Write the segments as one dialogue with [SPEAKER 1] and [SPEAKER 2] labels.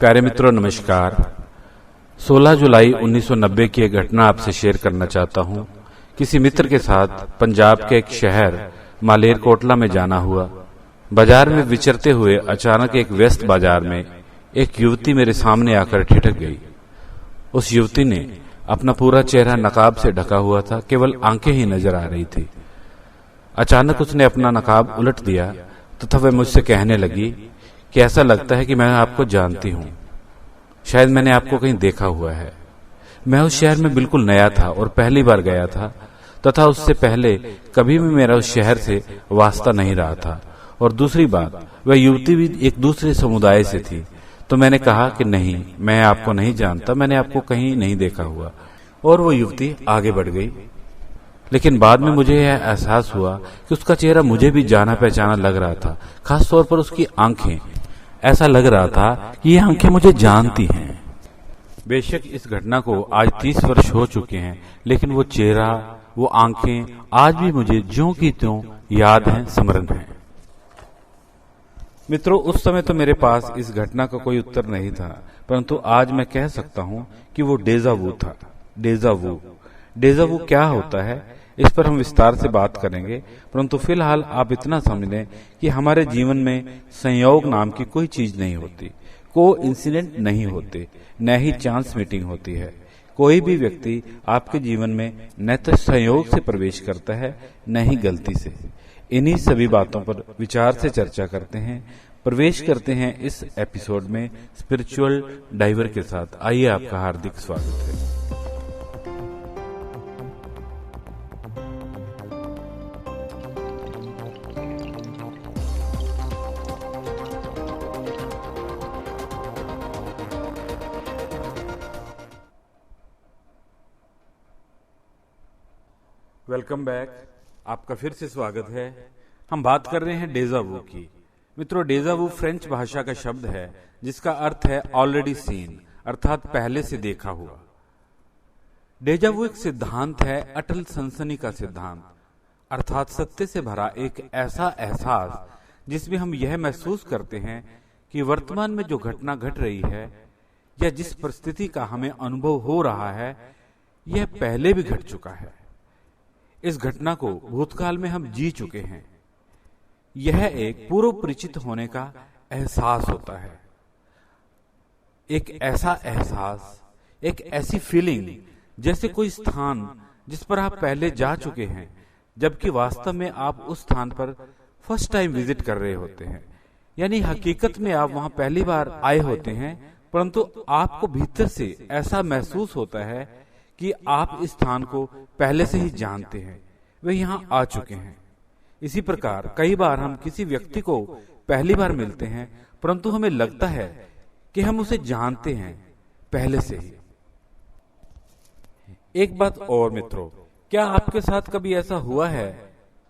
[SPEAKER 1] प्यारे मित्रों नमस्कार। 16 जुलाई 1990 की एक घटना आपसे शेयर करना चाहता हूं। किसी मित्र के साथ पंजाब के एक शहर मालेरकोटला में जाना हुआ। बाजार में विचरते हुए अचानक एक व्यस्त बाजार में एक युवती मेरे सामने आकर ठिठक गई। उस युवती ने अपना पूरा चेहरा नकाब से ढका हुआ था, केवल आंखें ही नजर आ रही थी। अचानक उसने अपना नकाब उलट दिया तथा वह मुझसे कहने लगी कि ऐसा लगता है कि मैं आपको जानती हूं, शायद मैंने आपको कहीं देखा हुआ है। मैं उस शहर में बिल्कुल नया था और पहली बार गया था तथा उससे पहले कभी भी मेरा उस शहर से वास्ता नहीं रहा था। और दूसरी बात, वह युवती भी एक दूसरे समुदाय से थी। तो मैंने कहा कि नहीं, मैं आपको नहीं जानता, मैंने आपको कहीं नहीं देखा हुआ। और वो युवती आगे बढ़ गई। लेकिन बाद में मुझे यह एहसास हुआ कि उसका चेहरा मुझे भी जाना पहचाना लग रहा था, खास तौर पर उसकी आंखें। ऐसा लग रहा था कि ये आंखें मुझे जानती हैं। बेशक इस घटना को आज 30 वर्ष हो चुके हैं, लेकिन वो चेहरा, वो आंखें आज भी मुझे ज्यों की त्यों याद हैं, स्मरण हैं। मित्रों, उस समय तो मेरे पास इस घटना का कोई उत्तर नहीं था, परंतु आज मैं कह सकता हूं कि वो डेजा वू था। डेजा वू क्या होता है, इस पर हम विस्तार से बात करेंगे, परंतु फिलहाल आप इतना समझ लें कि हमारे जीवन में संयोग नाम की कोई चीज नहीं होती, कोइंसिडेंट नहीं होते, न ही चांस मीटिंग होती है। कोई भी व्यक्ति आपके जीवन में न तो संयोग से प्रवेश करता है, न ही गलती से। इन्हीं सभी बातों पर विचार से चर्चा करते हैं, प्रवेश करते हैं इस एपिसोड में स्पिरिचुअल डाइवर के साथ। आइए, आपका हार्दिक स्वागत है। वेलकम बैक, आपका फिर से स्वागत है। हम बात कर रहे हैं डेजा वू की। मित्रों, डेजा वू फ्रेंच भाषा का शब्द है जिसका अर्थ है ऑलरेडी सीन, अर्थात पहले से देखा हुआ। डेजा वू एक सिद्धांत है, अटल सनसनी का सिद्धांत, अर्थात सत्य से भरा एक ऐसा एहसास जिसमें हम यह महसूस करते हैं कि वर्तमान में जो घटना घट रही है या जिस परिस्थिति का हमें अनुभव हो रहा है, यह पहले भी घट चुका है। इस घटना को भूतकाल में हम जी चुके हैं। यह एक पूर्व परिचित होने का एहसास होता है, एक ऐसा एहसास, एक ऐसी फीलिंग जैसे कोई स्थान जिस पर आप पहले जा चुके हैं, जबकि वास्तव में आप उस स्थान पर फर्स्ट टाइम विजिट कर रहे होते हैं। यानी हकीकत में आप वहां पहली बार आए होते हैं, परंतु आपको भीतर से ऐसा महसूस होता है कि आप इस स्थान को पहले से ही जानते हैं, वे यहाँ आ चुके हैं। इसी प्रकार कई बार हम किसी व्यक्ति को पहली बार मिलते हैं, परंतु हमें लगता है कि हम उसे जानते हैं पहले से ही। एक बात और मित्रों, क्या आपके साथ कभी ऐसा हुआ है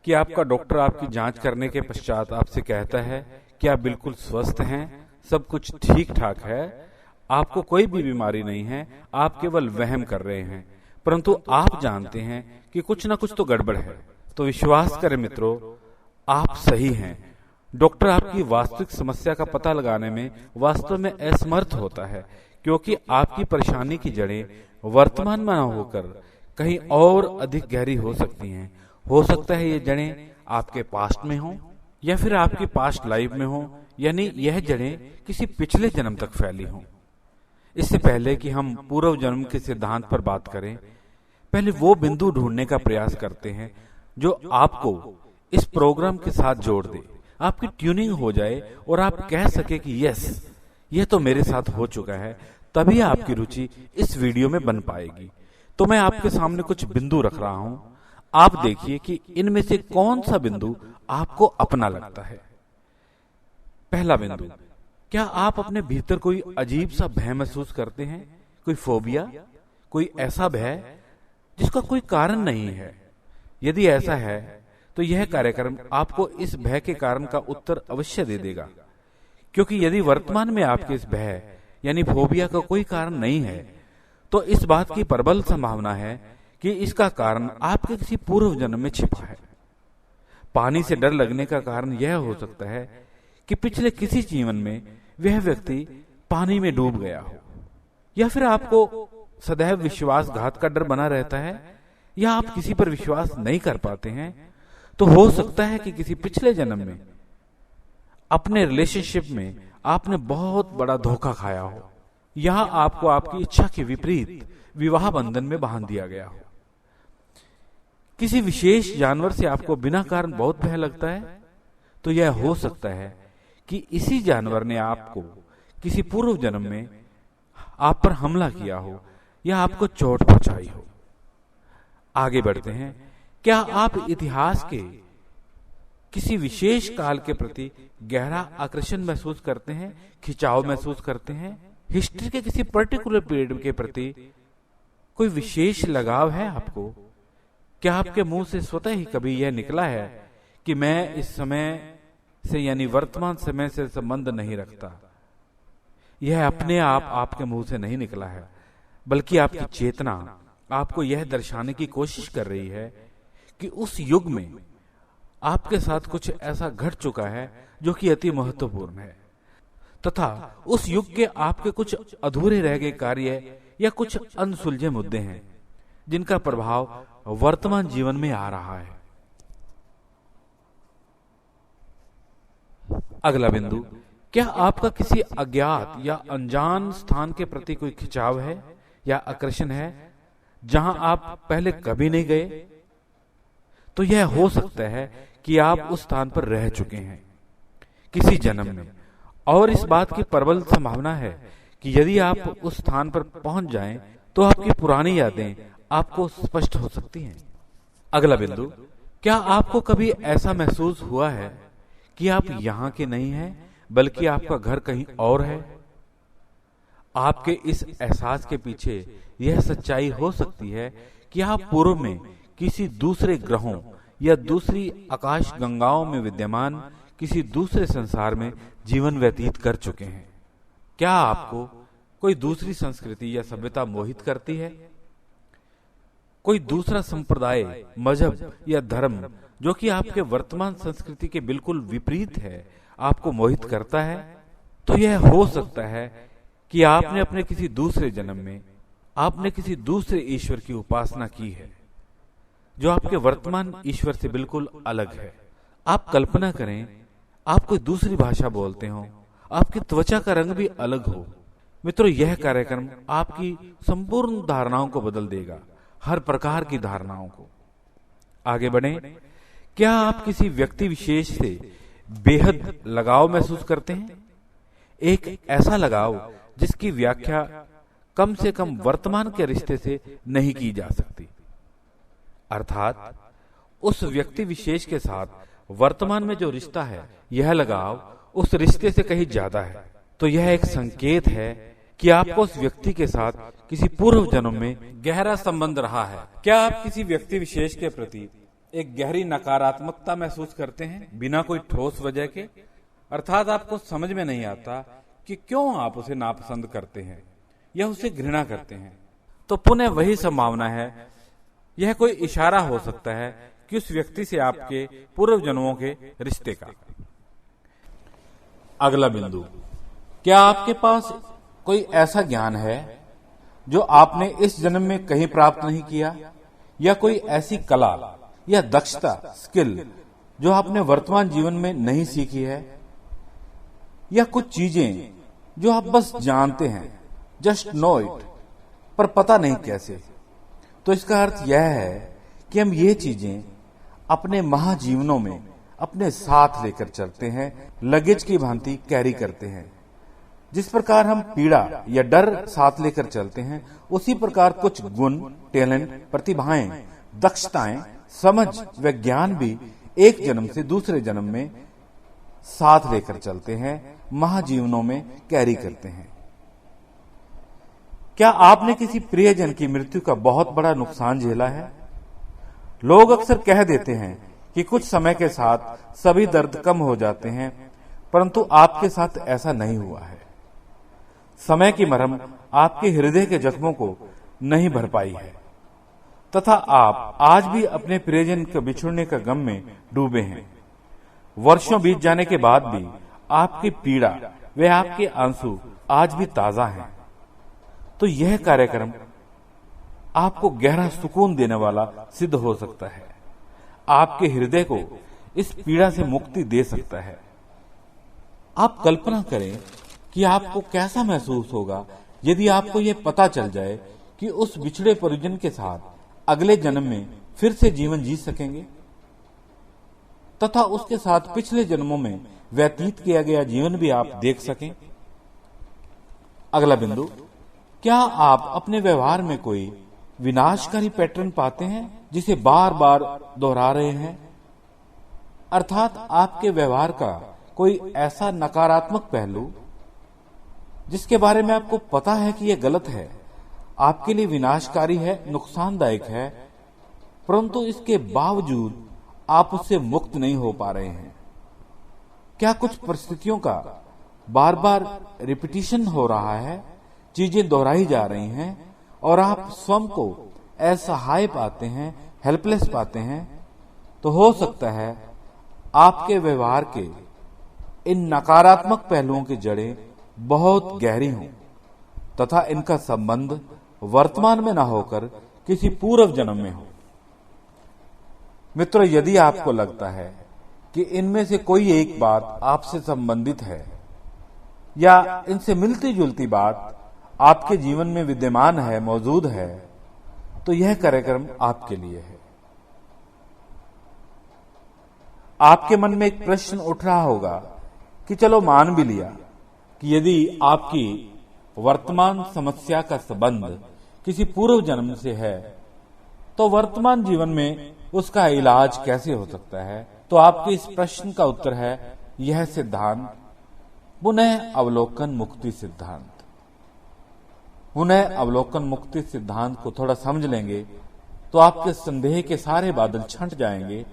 [SPEAKER 1] कि आपका डॉक्टर आपकी जांच करने के पश्चात आपसे कहता है कि आप बिल्कुल स्वस्थ हैं, सब कुछ ठीक ठाक है, आपको कोई भी बीमारी नहीं है, आप केवल वहम कर रहे हैं, परंतु आप जानते हैं कि कुछ ना कुछ तो गड़बड़ है। तो विश्वास करें मित्रों, आप सही हैं। डॉक्टर आपकी वास्तविक समस्या का पता लगाने में वास्तव में असमर्थ होता है, क्योंकि आपकी परेशानी की जड़ें वर्तमान में न होकर कहीं और अधिक गहरी हो सकती हैं। हो सकता है ये जड़ें आपके पास्ट में हो या फिर आपकी पास्ट लाइफ में हो, यानी यह जड़ें किसी पिछले जन्म तक फैली हों। इससे पहले कि हम पूर्व जन्म के सिद्धांत पर बात करें, पहले वो बिंदु ढूंढने का प्रयास करते हैं जो आपको इस प्रोग्राम के साथ जोड़ दे, आपकी ट्यूनिंग हो जाए और आप कह सके कि यस, यह तो मेरे साथ हो चुका है। तभी आपकी रुचि इस वीडियो में बन पाएगी। तो मैं आपके सामने कुछ बिंदु रख रहा हूं, आप देखिए कि इनमें से कौन सा बिंदु आपको अपना लगता है। पहला बिंदु, क्या आप अपने भीतर कोई अजीब सा भय महसूस करते हैं, कोई फोबिया, कोई ऐसा भय जिसका कोई कारण नहीं है? यदि ऐसा है तो यह कार्यक्रम आपको इस भय के कारण का उत्तर अवश्य दे देगा, क्योंकि यदि वर्तमान में आपके इस भय यानी फोबिया का कोई कारण नहीं है, तो इस बात की प्रबल संभावना है कि इसका कारण आपके किसी पूर्व जन्म में छिपा है। पानी से डर लगने का कारण यह हो सकता है कि पिछले किसी जीवन में वह व्यक्ति पानी में डूब गया हो, या फिर आपको सदैव विश्वासघात का डर बना रहता है, या आप किसी पर विश्वास नहीं कर पाते हैं, तो हो सकता है कि किसी पिछले जन्म में अपने रिलेशनशिप में आपने बहुत बड़ा धोखा खाया हो। यहां आपको आपकी इच्छा के विपरीत विवाह बंधन में बांध दिया गया हो। किसी विशेष जानवर से आपको बिना कारण बहुत भय लगता है, तो यह हो सकता है कि इसी जानवर ने आपको किसी पूर्व जन्म में आप पर हमला किया हो या आपको चोट पहुंचाई हो। आगे बढ़ते हैं। क्या आप इतिहास के किसी विशेष काल के प्रति गहरा आकर्षण महसूस करते हैं, खिंचाव महसूस करते हैं? हिस्ट्री के किसी पर्टिकुलर पीरियड के प्रति कोई विशेष लगाव है आपको? क्या आपके मुंह से स्वतः ही कभी यह निकला है कि मैं इस समय से यानी वर्तमान समय से संबंध नहीं रखता? यह अपने आप आपके मुंह से नहीं निकला है, बल्कि आपकी चेतना आपको यह दर्शाने की कोशिश कर रही है कि उस युग में आपके साथ कुछ ऐसा घट चुका है जो कि अति महत्वपूर्ण है, तथा उस युग के आपके कुछ अधूरे रह गए कार्य या कुछ अनसुलझे मुद्दे हैं जिनका प्रभाव वर्तमान जीवन में आ रहा है। अगला बिंदु, क्या आपका किसी अज्ञात या अनजान स्थान के प्रति कोई खिंचाव है या आकर्षण है जहां आप पहले कभी नहीं गए? तो यह हो सकता है कि आप उस स्थान पर रह चुके हैं किसी जन्म में, और इस बात की प्रबल संभावना है कि यदि आप उस स्थान पर पहुंच जाएं तो आपकी पुरानी यादें आपको स्पष्ट हो सकती हैं। अगला बिंदु, क्या आपको कभी ऐसा महसूस हुआ है कि आप यहां के नहीं हैं बल्कि आपका घर कहीं और है? आपके इस एहसास के पीछे यह सच्चाई हो सकती है कि आप पूर्व में किसी दूसरे ग्रहों या दूसरी आकाश गंगाओं में विद्यमान किसी दूसरे संसार में जीवन व्यतीत कर चुके हैं। क्या आपको कोई दूसरी संस्कृति या सभ्यता मोहित करती है? कोई दूसरा संप्रदाय, मजहब या धर्म जो कि आपके वर्तमान संस्कृति के बिल्कुल विपरीत है आपको मोहित करता है? तो यह हो सकता है कि आपने अपने किसी दूसरे जन्म में आपने किसी दूसरे ईश्वर की उपासना की है जो आपके वर्तमान ईश्वर से बिल्कुल अलग है। आप कल्पना करें, आप कोई दूसरी भाषा बोलते हो, आपकी त्वचा का रंग भी अलग हो। मित्रों, यह कार्यक्रम आपकी संपूर्ण धारणाओं को बदल देगा, हर प्रकार की धारणाओं को। आगे बढ़ें। क्या आप किसी व्यक्ति विशेष से बेहद लगाव महसूस करते हैं? एक ऐसा लगाव जिसकी व्याख्या कम से कम वर्तमान के रिश्ते से नहीं की जा सकती, अर्थात उस व्यक्ति विशेष के साथ वर्तमान में जो रिश्ता है, यह लगाव उस रिश्ते से कहीं ज्यादा है। तो यह एक संकेत है कि आपको उस व्यक्ति के साथ किसी पूर्व जन्म में गहरा संबंध रहा है। क्या आप किसी व्यक्ति विशेष के प्रति एक गहरी नकारात्मकता महसूस करते हैं बिना कोई ठोस वजह के? अर्थात आपको समझ में नहीं आता कि क्यों आप उसे नापसंद करते हैं या उसे घृणा करते हैं। तो पुनः वही संभावना है, यह कोई इशारा हो सकता है कि उस व्यक्ति से आपके पूर्व जन्मों के रिश्ते का। अगला बिंदु, क्या आपके पास कोई ऐसा ज्ञान है जो आपने इस जन्म में कहीं प्राप्त नहीं किया, या कोई ऐसी कला या दक्षता, स्किल जो आपने वर्तमान जीवन में नहीं सीखी है, या कुछ चीजें जो आप बस जानते हैं, जस्ट नो इट, पर पता नहीं कैसे? तो इसका अर्थ यह है कि हम ये चीजें अपने महाजीवनों में अपने साथ लेकर चलते हैं, लगेज की भांति कैरी करते हैं। जिस प्रकार हम पीड़ा या डर साथ लेकर चलते हैं, उसी प्रकार कुछ गुण, टैलेंट, प्रतिभाएं, दक्षताएं, समझ व ज्ञान भी एक जन्म से दूसरे जन्म में साथ लेकर चलते हैं, महाजीवनों में कैरी करते हैं। क्या आपने किसी प्रियजन की मृत्यु का बहुत बड़ा नुकसान झेला है? लोग अक्सर कह देते हैं कि कुछ समय के साथ सभी दर्द कम हो जाते हैं, परंतु आपके साथ ऐसा नहीं हुआ है। समय की मरहम आपके हृदय के जख्मों को नहीं भर पाई है, तथा आप आज भी अपने प्रियजन के बिछुड़ने का गम में डूबे हैं। वर्षों बीत जाने के बाद भी आपकी पीड़ा व आपके आंसू आज भी ताजा हैं, तो यह कार्यक्रम आपको गहरा सुकून देने वाला सिद्ध हो सकता है, आपके हृदय को इस पीड़ा से मुक्ति दे सकता है। आप कल्पना करें कि आपको कैसा महसूस होगा यदि आपको यह पता चल जाए कि उस बिछड़े परिजन के साथ अगले जन्म में फिर से जीवन जी सकेंगे तथा उसके साथ पिछले जन्मों में व्यतीत किया गया जीवन भी आप देख सकें। अगला बिंदु, क्या आप अपने व्यवहार में कोई विनाशकारी पैटर्न पाते हैं जिसे बार बार दोहरा रहे हैं? अर्थात आपके व्यवहार का कोई ऐसा नकारात्मक पहलू जिसके बारे में आपको पता है कि यह गलत है, आपके लिए विनाशकारी है, नुकसानदायक है, परंतु इसके बावजूद आप उससे मुक्त नहीं हो पा रहे हैं? क्या कुछ परिस्थितियों का बार बार रिपीटिशन हो रहा है, चीजें दोहराई जा रही हैं और आप स्वयं को असहाय पाते हैं, हेल्पलेस पाते हैं? तो हो सकता है आपके व्यवहार के इन नकारात्मक पहलुओं की जड़ें बहुत गहरी हों तथा इनका संबंध वर्तमान में न होकर किसी पूर्व जन्म में हो। मित्रों, यदि आपको लगता है कि इनमें से कोई एक बात आपसे संबंधित है या इनसे मिलती जुलती बात आपके जीवन में विद्यमान है, मौजूद है, तो यह कार्यक्रम आपके लिए है। आपके मन में एक प्रश्न उठ रहा होगा कि चलो मान भी लिया कि यदि आपकी वर्तमान समस्या का संबंध किसी पूर्व जन्म से है, तो वर्तमान जीवन में उसका इलाज कैसे हो सकता है? तो आपके इस प्रश्न का उत्तर है यह सिद्धांत, पुनः अवलोकन मुक्ति सिद्धांत। पुनः अवलोकन मुक्ति सिद्धांत को थोड़ा समझ लेंगे तो आपके संदेह के सारे बादल छंट जाएंगे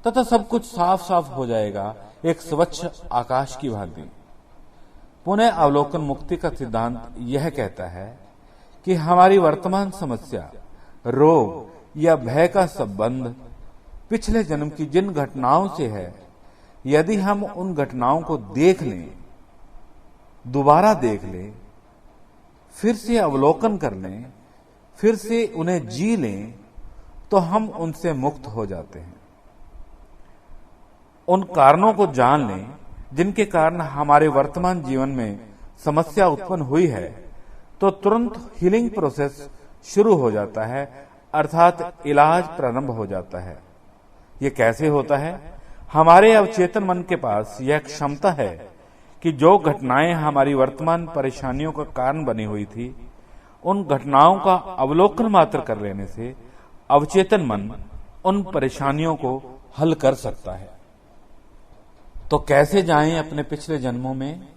[SPEAKER 1] तथा सब कुछ साफ साफ हो जाएगा, एक स्वच्छ आकाश की भांति। पुनः अवलोकन मुक्ति का सिद्धांत यह कहता है कि हमारी वर्तमान समस्या, रोग या भय का संबंध पिछले जन्म की जिन घटनाओं से है, यदि हम उन घटनाओं को देख लें, दोबारा देख लें, फिर से अवलोकन कर लें, फिर से उन्हें जी लें, तो हम उनसे मुक्त हो जाते हैं। उन कारणों को जान लें जिनके कारण हमारे वर्तमान जीवन में समस्या उत्पन्न हुई है, तो तुरंत हीलिंग प्रोसेस शुरू हो जाता है, अर्थात इलाज प्रारंभ हो जाता है। ये कैसे होता है? हमारे अवचेतन मन के पास यह क्षमता है कि जो घटनाएं हमारी वर्तमान परेशानियों का कारण बनी हुई थी, उन घटनाओं का अवलोकन मात्र कर लेने से अवचेतन मन उन परेशानियों को हल कर सकता है। तो कैसे जाएं अपने पिछले जन्मों में?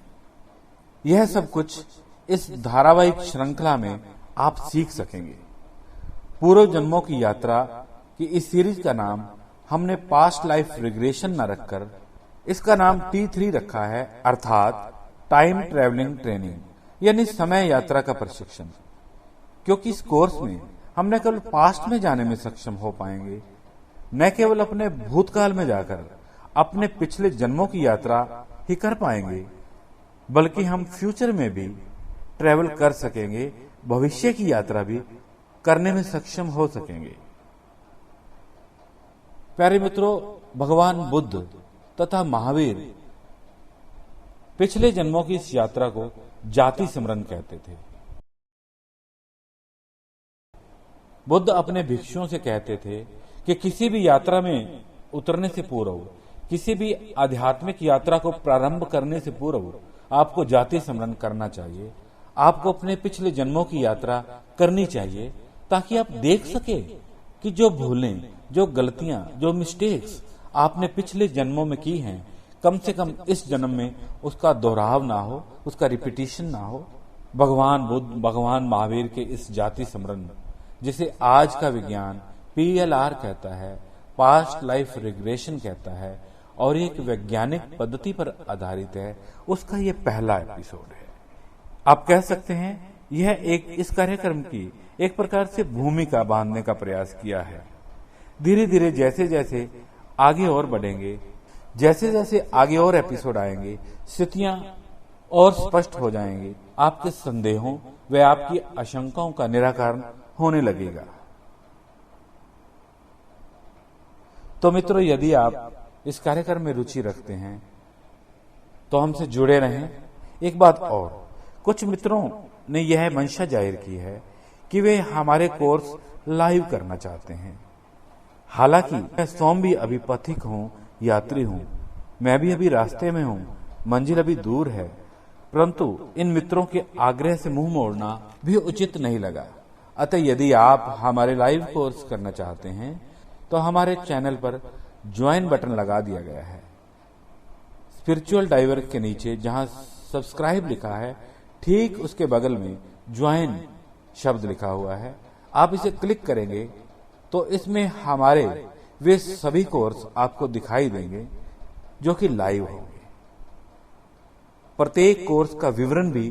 [SPEAKER 1] यह सब कुछ इस धारावाहिक श्रृंखला में आप सीख सकेंगे। पूर्व जन्मों की यात्रा की इस सीरीज का नाम हमने पास्ट लाइफ रिग्रेशन न रखकर इसका नाम T3 रखा है, अर्थात टाइम ट्रेवलिंग ट्रेनिंग, यानी समय यात्रा का प्रशिक्षण। क्योंकि इस कोर्स में हम न केवल पास्ट में जाने में सक्षम हो पाएंगे, न केवल अपने भूतकाल में जाकर अपने पिछले जन्मों की यात्रा ही कर पाएंगे, बल्कि हम फ्यूचर में भी ट्रेवल कर सकेंगे, भविष्य की यात्रा भी करने में सक्षम हो सकेंगे। प्यारे मित्रों, भगवान बुद्ध तथा महावीर पिछले जन्मों की इस यात्रा को जाति स्मरण कहते थे। बुद्ध अपने भिक्षुओं से कहते थे कि किसी भी यात्रा में उतरने से पूर्व, किसी भी आध्यात्मिक यात्रा को प्रारंभ करने से पूर्व आपको जाति स्मरण करना चाहिए। आपको अपने पिछले जन्मों की यात्रा करनी चाहिए ताकि आप देख सके कि जो भूलें, जो गलतियां, जो मिस्टेक्स आपने पिछले जन्मों में की हैं, कम से कम इस जन्म में उसका दोहराव ना हो, उसका रिपीटिशन ना हो। भगवान बुद्ध, भगवान महावीर के इस जाति स्मरण, जिसे आज का विज्ञान PLR कहता है, पास्ट लाइफ रिग्रेशन कहता है, और एक वैज्ञानिक पद्धति पर आधारित है, उसका यह पहला एपिसोड है। आप कह सकते हैं यह इस कार्यक्रम की एक प्रकार से भूमिका बांधने का प्रयास किया है। धीरे धीरे जैसे जैसे आगे और बढ़ेंगे, जैसे जैसे आगे और एपिसोड आएंगे, स्थितियां और स्पष्ट हो जाएंगे। आपके संदेहों व आपकी आशंकाओं का निराकरण होने लगेगा। तो मित्रों, यदि आप इस कार्यक्रम में रुचि रखते हैं तो हमसे जुड़े रहें। एक बात और, कुछ मित्रों ने यह मंशा जाहिर की है कि वे हमारे कोर्स लाइव करना चाहते हैं। हालांकि मैं स्वयं भी अभी पथिक हूं, यात्री हूं, मैं भी अभी रास्ते में हूं, मंजिल अभी दूर है, परंतु इन मित्रों के आग्रह से मुंह मोड़ना भी उचित नहीं लगा। अतः यदि आप हमारे लाइव कोर्स करना चाहते हैं तो हमारे चैनल पर ज्वाइन बटन लगा दिया गया है। स्पिरिचुअल डाइवर के नीचे जहां सब्सक्राइब लिखा है, ठीक उसके बगल में ज्वाइन शब्द लिखा हुआ है। आप इसे क्लिक करेंगे तो इसमें हमारे वे सभी कोर्स आपको दिखाई देंगे जो कि लाइव होंगे। प्रत्येक कोर्स का विवरण भी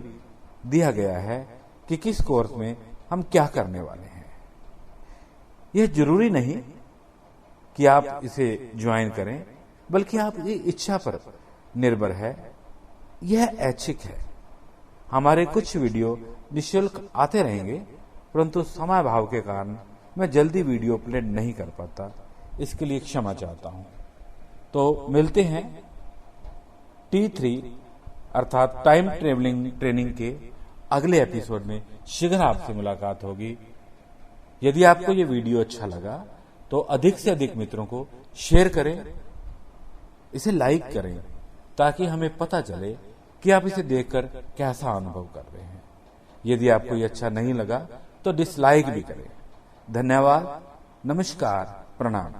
[SPEAKER 1] दिया गया है कि किस कोर्स में हम क्या करने वाले हैं। यह जरूरी नहीं कि आप इसे ज्वाइन करें, बल्कि आपकी इच्छा पर निर्भर है। यह ऐच्छिक है। हमारे कुछ वीडियो निःशुल्क आते रहेंगे, परंतु समय अभाव के कारण मैं जल्दी वीडियो अपलोड नहीं कर पाता। इसके लिए क्षमा चाहता हूं। तो मिलते हैं T3 अर्थात टाइम ट्रेवलिंग ट्रेनिंग के अगले एपिसोड में। शीघ्र आपसे मुलाकात होगी। यदि आपको ये वीडियो अच्छा लगा तो अधिक से अधिक मित्रों को शेयर करें, इसे लाइक करें, ताकि हमें पता चले कि आप इसे देखकर कैसा अनुभव कर रहे हैं। यदि आपको ये अच्छा नहीं लगा तो डिसलाइक भी करें। धन्यवाद, नमस्कार, प्रणाम।